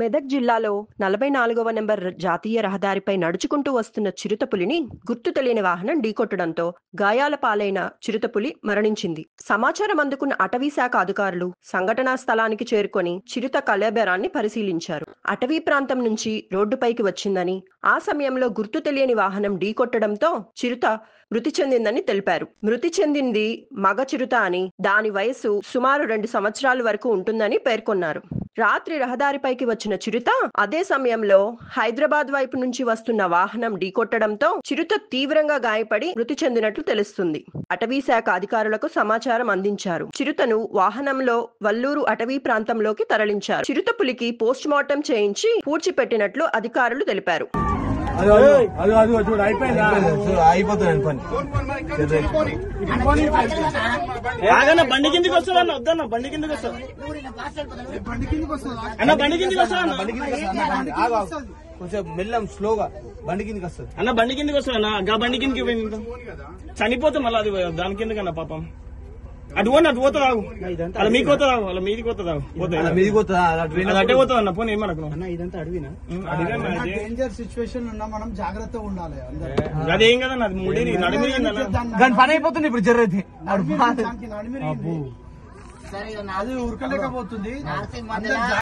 మెదక్ జిల్లాలో 44వ నెంబర్ జాతీయ రహదారిపై నడుచుకుంటూ వస్తున్న చిరుతపులిని గుర్తు తెలియని వాహనం ఢీకొట్టడంతో గాయాల పాలైన చిరుతపులి మరణించింది. సమాచారం అందుకున్న అటవీ శాఖ అధికారులు సంఘటనా స్థలానికి చేరుకొని చిరుత కళేబరాన్ని పరిశీలించారు. అటవీ ప్రాంతం నుంచి రోడ్డుపైకి వచ్చిందని, ఆ సమయంలో గుర్తు తెలియని వాహనం ఢీకొట్టడంతో చిరుత మృతి చెందిందని తెలిపారు. మృతి చెందింది మగ చిరుత అని, దాని వయసు సుమారు 2 సంవత్సరాల వరకు ఉంటుందని పేర్కొన్నారు. రాత్రి రహదారిపైకి వచ్చిన చిరుత అదే సమయంలో హైదరాబాద్ వైపు నుంచి వస్తున్న వాహనం ఢీకొట్టడంతో చిరుత తీవ్రంగా గాయపడి మృతి చెందినట్లు తెలుస్తుంది. అటవీ శాఖ అధికారులకు సమాచారం అందించారు. చిరుతను వాహనంలో వల్లూరు అటవీ ప్రాంతంలోకి తరలించారు. చిరుతపులికి పోస్ట్ మార్టం చేయించి పూడ్చిపెట్టినట్లు అధికారులు తెలిపారు. బండి కిందికి వస్తావన్న వద్దన్న బండి కిందికి వస్తావు అన్న బండి కిందికి వస్తావన్న కొంచెం మెల్లం స్లోగా బండి కిందికి వస్తుంది అన్న బండి కిందికి వస్తావన్నా బండి కిందికి చనిపోతాం మళ్ళీ అది దాని కిందకన్నా పాపం అటు పోనీ అటు పోతా రావు అలా మీకు పోతా రావు అలా మీదికి పోతా రావు అటే పోతా అన్న పోనీ ఏమనకు ఇదంతా అడవినా డేంజర్ సిచ్యువేషన్ ఉన్నా మనం జాగ్రత్తగా ఉండాలి. అదేం కదన్న అది ముడి నడిమి దాని పని అయిపోతుంది ఇప్పుడు జర్రైతే అది ఉరకలేకపోతుంది.